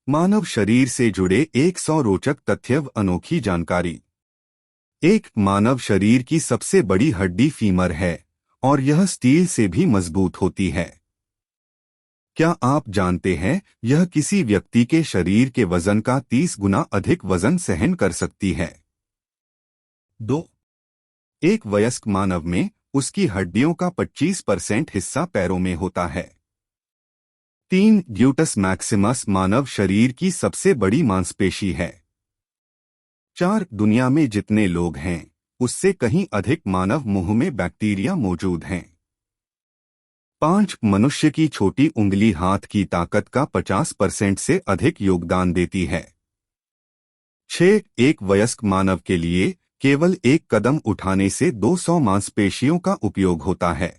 मानव शरीर से जुड़े 100 रोचक तथ्य व अनोखी जानकारी। एक मानव शरीर की सबसे बड़ी हड्डी फीमर है और यह स्टील से भी मजबूत होती है। क्या आप जानते हैं यह किसी व्यक्ति के शरीर के वजन का 30 गुना अधिक वजन सहन कर सकती है। 2. एक वयस्क मानव में उसकी हड्डियों का 25% हिस्सा पैरों में होता है। 3. ग्लूटस मैक्सिमस मानव शरीर की सबसे बड़ी मांसपेशी है। 4. दुनिया में जितने लोग हैं उससे कहीं अधिक मानव मुंह में बैक्टीरिया मौजूद हैं। 5. मनुष्य की छोटी उंगली हाथ की ताकत का 50% से अधिक योगदान देती है। 6. एक वयस्क मानव के लिए केवल एक कदम उठाने से 200 मांसपेशियों का उपयोग होता है।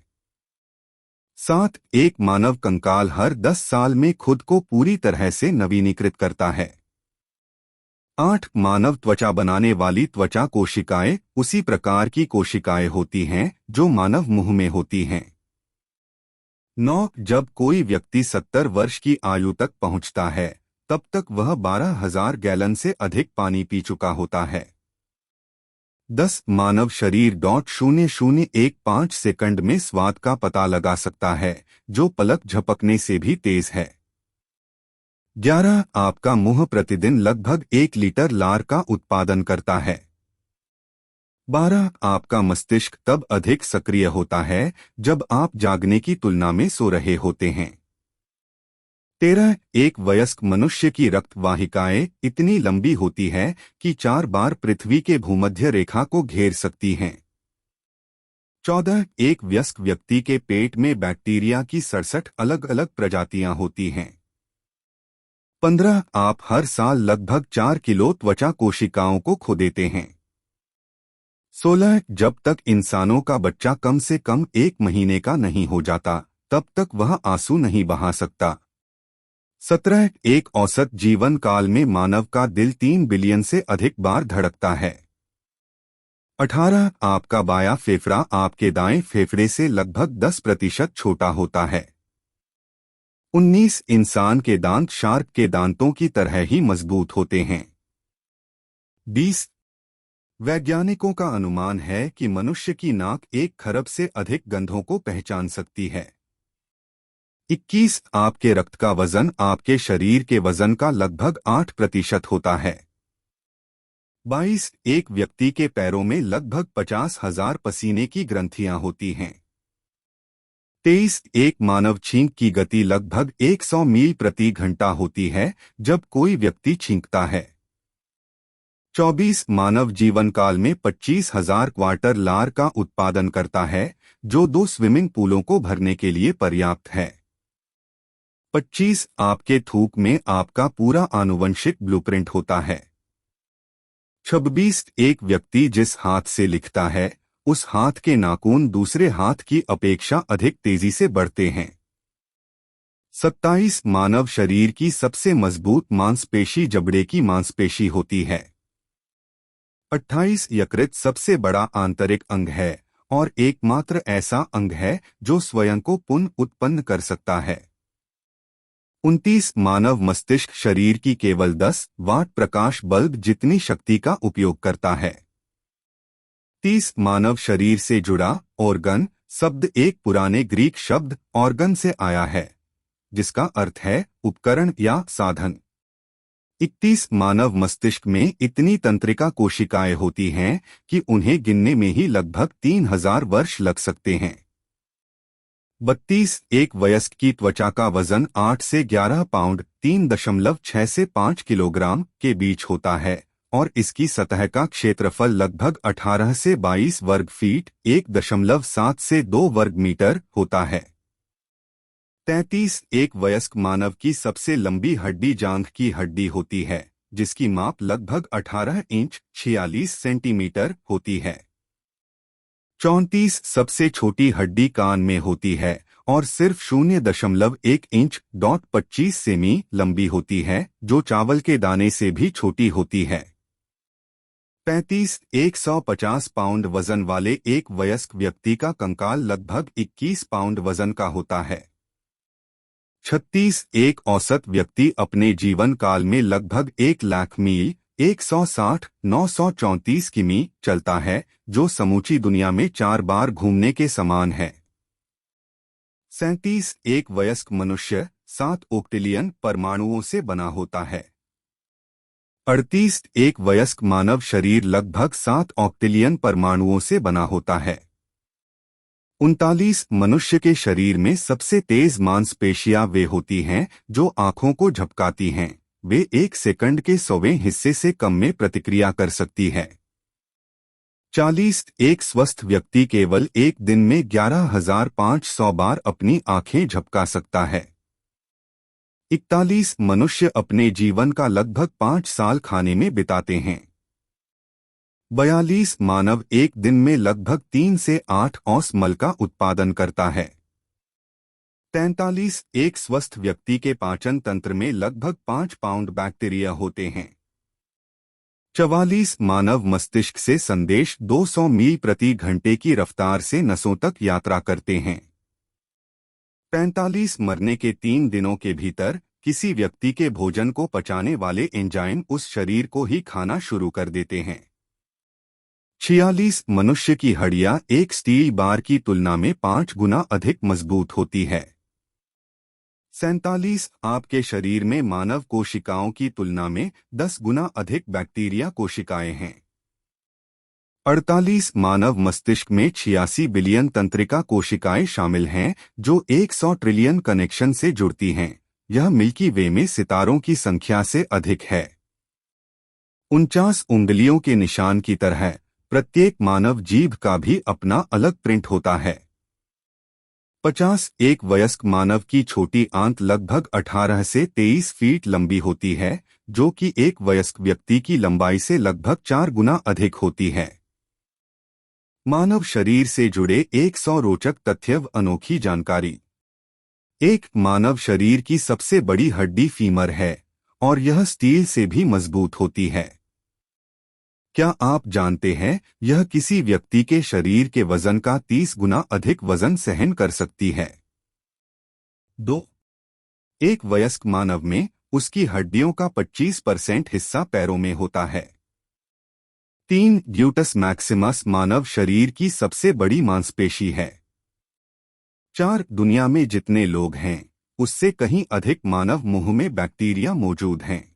7. एक मानव कंकाल हर 10 साल में खुद को पूरी तरह से नवीनीकृत करता है। 8. मानव त्वचा बनाने वाली त्वचा कोशिकाएं उसी प्रकार की कोशिकाएं होती हैं जो मानव मुंह में होती हैं। 9. जब कोई व्यक्ति 70 वर्ष की आयु तक पहुंचता है तब तक वह 12,000 गैलन से अधिक पानी पी चुका होता है। 10. मानव शरीर 0.0015 सेकंड में स्वाद का पता लगा सकता है जो पलक झपकने से भी तेज है। 11. आपका मुंह प्रतिदिन लगभग 1 लीटर लार का उत्पादन करता है। 12. आपका मस्तिष्क तब अधिक सक्रिय होता है जब आप जागने की तुलना में सो रहे होते हैं। 13. एक वयस्क मनुष्य की रक्त वाहिकाएं इतनी लंबी होती है कि 4 बार पृथ्वी के भूमध्य रेखा को घेर सकती हैं। 14. एक वयस्क व्यक्ति के पेट में बैक्टीरिया की 67 अलग अलग प्रजातियां होती हैं। 15. आप हर साल लगभग 4 किलो त्वचा कोशिकाओं को खो देते हैं। 16. जब तक इंसानों का बच्चा कम से कम 1 महीने का नहीं हो जाता तब तक वह आंसू नहीं बहा सकता। 17. एक औसत जीवन काल में मानव का दिल 3 बिलियन से अधिक बार धड़कता है। 18. आपका बायां फेफड़ा आपके दाएं फेफड़े से लगभग 10% छोटा होता है। 19. इंसान के दांत शार्क के दांतों की तरह ही मजबूत होते हैं। 20. वैज्ञानिकों का अनुमान है कि मनुष्य की नाक 1 खरब से अधिक गंधों को पहचान सकती है। 21. आपके रक्त का वजन आपके शरीर के वजन का लगभग 8% होता है। 22. एक व्यक्ति के पैरों में लगभग 50,000 पसीने की ग्रंथियां होती हैं। 23. एक मानव छींक की गति लगभग 100 मील प्रति घंटा होती है जब कोई व्यक्ति छींकता है। 24. मानव जीवन काल में 25,000 क्वार्टर लार का उत्पादन करता है जो 2 स्विमिंग पूलों को भरने के लिए पर्याप्त है। 25. आपके थूक में आपका पूरा आनुवंशिक ब्लूप्रिंट होता है। 26. एक व्यक्ति जिस हाथ से लिखता है उस हाथ के नाखून दूसरे हाथ की अपेक्षा अधिक तेजी से बढ़ते हैं। 27. मानव शरीर की सबसे मजबूत मांसपेशी जबड़े की मांसपेशी होती है। 28. यकृत सबसे बड़ा आंतरिक अंग है और एकमात्र ऐसा अंग है जो स्वयं को पुनः उत्पन्न कर सकता है। 29. मानव मस्तिष्क शरीर की केवल 10 वाट प्रकाश बल्ब जितनी शक्ति का उपयोग करता है। 30. मानव शरीर से जुड़ा ऑर्गन शब्द एक पुराने ग्रीक शब्द ऑर्गन से आया है जिसका अर्थ है उपकरण या साधन। 31. मानव मस्तिष्क में इतनी तंत्रिका कोशिकाएं होती हैं कि उन्हें गिनने में ही लगभग 3,000 वर्ष लग सकते हैं। 32. एक वयस्क की त्वचा का वजन 8 से 11 पाउंड 3.6 से 5 किलोग्राम के बीच होता है और इसकी सतह का क्षेत्रफल लगभग 18 से 22 वर्ग फीट 1.7 से 2 वर्ग मीटर होता है। 33. एक वयस्क मानव की सबसे लंबी हड्डी जांघ की हड्डी होती है जिसकी माप लगभग 18 इंच 46 सेंटीमीटर होती है। 34. सबसे छोटी हड्डी कान में होती है और सिर्फ 0.1 इंच 25 सेमी लंबी होती है जो चावल के दाने से भी छोटी होती है। 35. 150 पाउंड वजन वाले एक वयस्क व्यक्ति का कंकाल लगभग 21 पाउंड वजन का होता है। 36 एक औसत व्यक्ति अपने जीवन काल में लगभग 1 लाख मील 160-934 किमी चलता है, जो समूची दुनिया में 4 बार घूमने के समान है। 37 एक वयस्क मनुष्य 7 ऑक्टिलियन परमाणुओं से बना होता है। 38 एक वयस्क मानव शरीर लगभग 7 ऑक्टिलियन परमाणुओं से बना होता है। 39 मनुष्य के शरीर में सबसे तेज मांसपेशियां वे होती हैं जो आंखों को झपकाती हैं। वे 1 सेकंड के 100वें हिस्से से कम में प्रतिक्रिया कर सकती है। 40 एक स्वस्थ व्यक्ति केवल एक दिन में 11,500 बार अपनी आंखें झपका सकता है। 41 मनुष्य अपने जीवन का लगभग 5 साल खाने में बिताते हैं। 42 मानव एक दिन में लगभग 3 से 8 औंस मल का उत्पादन करता है। 43 एक स्वस्थ व्यक्ति के पाचन तंत्र में लगभग 5 पाउंड बैक्टीरिया होते हैं। 44 मानव मस्तिष्क से संदेश 200 मील प्रति घंटे की रफ्तार से नसों तक यात्रा करते हैं। 45 मरने के 3 दिनों के भीतर किसी व्यक्ति के भोजन को पचाने वाले एंजाइम उस शरीर को ही खाना शुरू कर देते हैं। 46 मनुष्य की हड्डियां एक स्टील बार की तुलना में 5 गुना अधिक मजबूत होती है। 47 आपके शरीर में मानव कोशिकाओं की तुलना में 10 गुना अधिक बैक्टीरिया कोशिकाएं हैं। 48 मानव मस्तिष्क में 86 बिलियन तंत्रिका कोशिकाएं शामिल हैं जो 100 ट्रिलियन कनेक्शन से जुड़ती हैं। यह मिल्की वे में सितारों की संख्या से अधिक है। 49 उंगलियों के निशान की तरह प्रत्येक मानव जीभ का भी अपना अलग प्रिंट होता है। 50 एक वयस्क मानव की छोटी आंत लगभग 18 से 23 फीट लंबी होती है, जो कि एक वयस्क व्यक्ति की लंबाई से लगभग 4 गुना अधिक होती है। मानव शरीर से जुड़े 100 रोचक तथ्य व अनोखी जानकारी। एक मानव शरीर की सबसे बड़ी हड्डी फीमर है और यह स्टील से भी मजबूत होती है। क्या आप जानते हैं यह किसी व्यक्ति के शरीर के वजन का 30 गुना अधिक वजन सहन कर सकती है। 2 एक वयस्क मानव में उसकी हड्डियों का 25% हिस्सा पैरों में होता है। 3 ग्लूटस मैक्सिमस मानव शरीर की सबसे बड़ी मांसपेशी है। 4 दुनिया में जितने लोग हैं उससे कहीं अधिक मानव मुंह में बैक्टीरिया मौजूद हैं।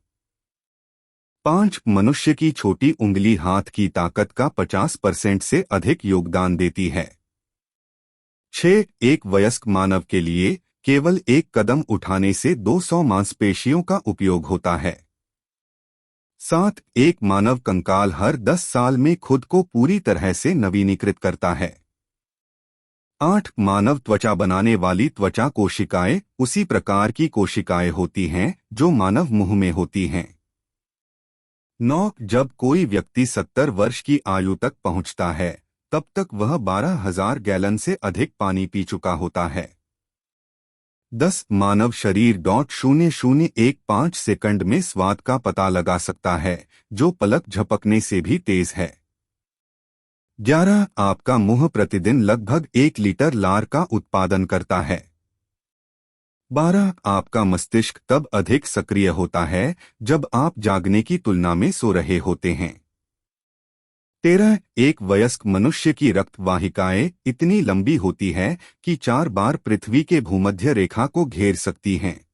5 मनुष्य की छोटी उंगली हाथ की ताकत का 50% से अधिक योगदान देती है। 6 एक वयस्क मानव के लिए केवल एक कदम उठाने से 200 मांसपेशियों का उपयोग होता है। 7 एक मानव कंकाल हर 10 साल में खुद को पूरी तरह से नवीनीकृत करता है। 8 मानव त्वचा बनाने वाली त्वचा कोशिकाएं उसी प्रकार की कोशिकाएं होती हैं जो मानव मुंह में होती हैं। 9 जब कोई व्यक्ति 70 वर्ष की आयु तक पहुंचता है तब तक वह 12,000 गैलन से अधिक पानी पी चुका होता है। 10 मानव शरीर .0015 सेकंड में स्वाद का पता लगा सकता है जो पलक झपकने से भी तेज है। 11 आपका मुंह प्रतिदिन लगभग 1 लीटर लार का उत्पादन करता है। 12 आपका मस्तिष्क तब अधिक सक्रिय होता है जब आप जागने की तुलना में सो रहे होते हैं। 13 एक वयस्क मनुष्य की रक्त वाहिकाएं इतनी लंबी होती है कि 4 बार पृथ्वी के भूमध्य रेखा को घेर सकती हैं।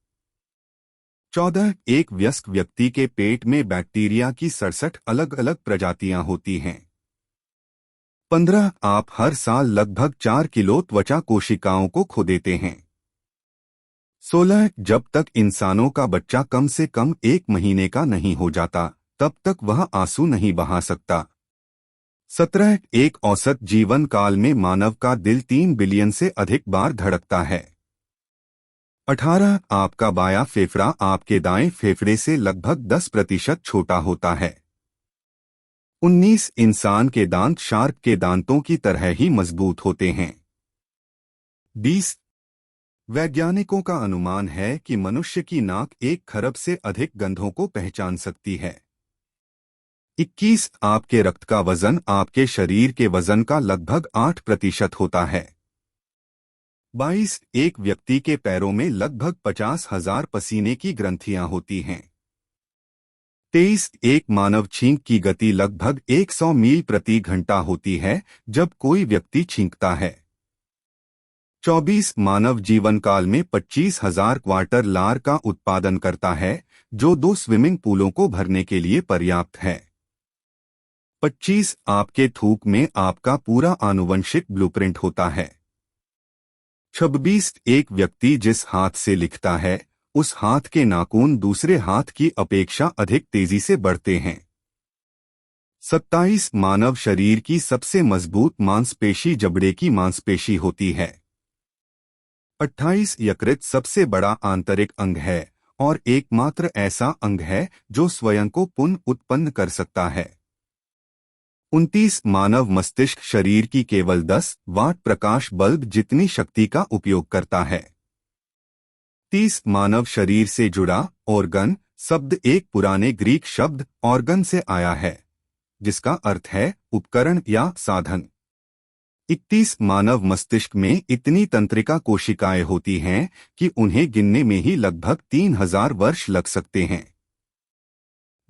14 एक वयस्क व्यक्ति के पेट में बैक्टीरिया की 67 अलग अलग प्रजातियां होती हैं। 15 आप हर साल लगभग 4 किलो त्वचा कोशिकाओं को खो देते हैं। 16 जब तक इंसानों का बच्चा कम से कम 1 महीने का नहीं हो जाता तब तक वह आंसू नहीं बहा सकता। 17 एक औसत जीवन काल में मानव का दिल 3 बिलियन से अधिक बार धड़कता है। 18 आपका बायां फेफड़ा आपके दाएं फेफड़े से लगभग 10% छोटा होता है। 19 इंसान के दांत शार्क के दांतों की तरह ही मजबूत होते हैं। 20 वैज्ञानिकों का अनुमान है कि मनुष्य की नाक 1 खरब से अधिक गंधों को पहचान सकती है। 21 आपके रक्त का वजन आपके शरीर के वजन का लगभग 8% होता है। 22 एक व्यक्ति के पैरों में लगभग 50,000 पसीने की ग्रंथियां होती हैं। 23 एक मानव छींक की गति लगभग 100 मील प्रति घंटा होती है जब कोई व्यक्ति छींकता है। 24 मानव जीवन काल में 25,000 क्वार्टर लार का उत्पादन करता है, जो 2 स्विमिंग पूलों को भरने के लिए पर्याप्त है। 25 आपके थूक में आपका पूरा आनुवंशिक ब्लूप्रिंट होता है। 26 एक व्यक्ति जिस हाथ से लिखता है उस हाथ के नाखून दूसरे हाथ की अपेक्षा अधिक तेजी से बढ़ते हैं। 27 मानव शरीर की सबसे मजबूत मांसपेशी जबड़े की मांसपेशी होती है। 28 यकृत सबसे बड़ा आंतरिक अंग है और एकमात्र ऐसा अंग है जो स्वयं को पुनः उत्पन्न कर सकता है। 29 मानव मस्तिष्क शरीर की केवल 10 वाट प्रकाश बल्ब जितनी शक्ति का उपयोग करता है। 30 मानव शरीर से जुड़ा ऑर्गन शब्द एक पुराने ग्रीक शब्द ऑर्गन से आया है, जिसका अर्थ है उपकरण या साधन। 31 मानव मस्तिष्क में इतनी तंत्रिका कोशिकाएं होती हैं कि उन्हें गिनने में ही लगभग 3000 वर्ष लग सकते हैं।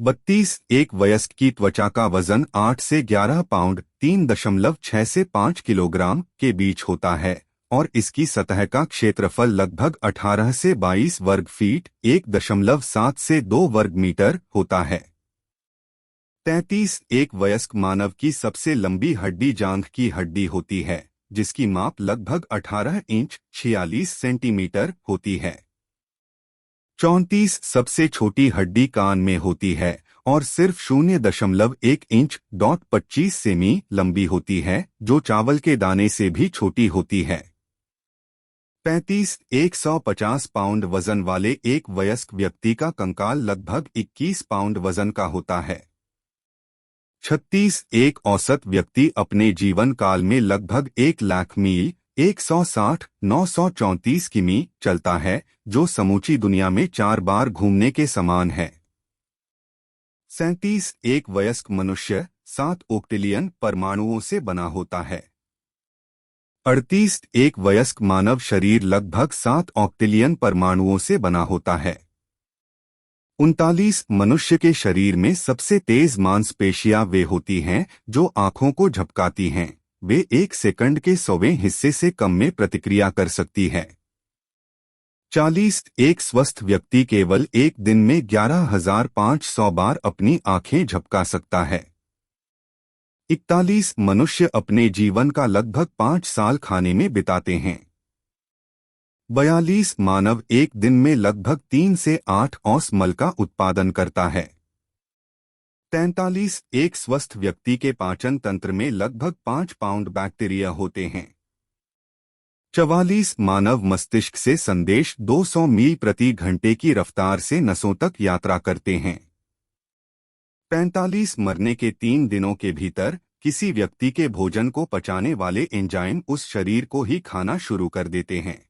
32 एक वयस्क की त्वचा का वजन 8 से 11 पाउंड 3.6 से 5 किलोग्राम के बीच होता है और इसकी सतह का क्षेत्रफल लगभग 18 से 22 वर्ग फीट 1.7 से 2 वर्ग मीटर होता है। 33 एक वयस्क मानव की सबसे लंबी हड्डी जांघ की हड्डी होती है, जिसकी माप लगभग 18 इंच 46 सेंटीमीटर होती है। 34 सबसे छोटी हड्डी कान में होती है और सिर्फ 0.1 इंच 25 सेमी लंबी होती है, जो चावल के दाने से भी छोटी होती है। 35 150 पाउंड वजन वाले एक वयस्क व्यक्ति का कंकाल लगभग 21 पाउंड वजन का होता है। 36 एक औसत व्यक्ति अपने जीवन काल में लगभग 1 लाख मील 160-934 किमी चलता है, जो समूची दुनिया में 4 बार घूमने के समान है। 37 एक वयस्क मनुष्य 7 ऑक्टिलियन परमाणुओं से बना होता है। 38 एक वयस्क मानव शरीर लगभग 7 ऑक्टिलियन परमाणुओं से बना होता है। 39 मनुष्य के शरीर में सबसे तेज मांसपेशियां वे होती हैं जो आंखों को झपकाती हैं। वे 1 सेकंड के 100वें हिस्से से कम में प्रतिक्रिया कर सकती है। 40 एक स्वस्थ व्यक्ति केवल एक दिन में 11,500 बार अपनी आंखें झपका सकता है। 41 मनुष्य अपने जीवन का लगभग 5 साल खाने में बिताते हैं। 42 मानव एक दिन में लगभग 3 से 8 औंस मल का उत्पादन करता है। 43 एक स्वस्थ व्यक्ति के पाचन तंत्र में लगभग 5 पाउंड बैक्टीरिया होते हैं। 44 मानव मस्तिष्क से संदेश 200 मील प्रति घंटे की रफ्तार से नसों तक यात्रा करते हैं। 45 मरने के 3 दिनों के भीतर किसी व्यक्ति के भोजन को पचाने वाले एंजाइम उस शरीर को ही खाना शुरू कर देते हैं।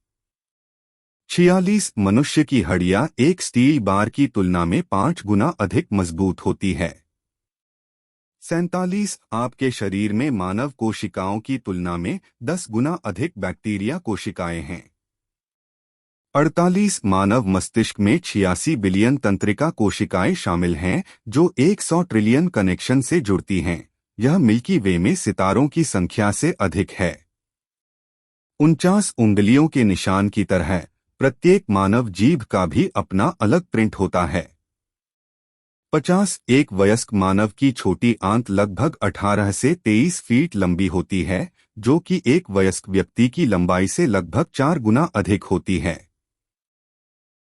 46 मनुष्य की हड्डियां एक स्टील बार की तुलना में 5 गुना अधिक मजबूत होती है। 47 आपके शरीर में मानव कोशिकाओं की तुलना में 10 गुना अधिक बैक्टीरिया कोशिकाएं हैं। 48 मानव मस्तिष्क में 86 बिलियन तंत्रिका कोशिकाएं शामिल हैं जो 100 ट्रिलियन कनेक्शन से जुड़ती हैं। यह मिल्की वे में सितारों की संख्या से अधिक है। 49 उंगलियों के निशान की तरह प्रत्येक मानव जीभ का भी अपना अलग प्रिंट होता है। 50 एक वयस्क मानव की छोटी आंत लगभग 18 से 23 फीट लंबी होती है, जो कि एक वयस्क व्यक्ति की लंबाई से लगभग 4 गुना अधिक होती है।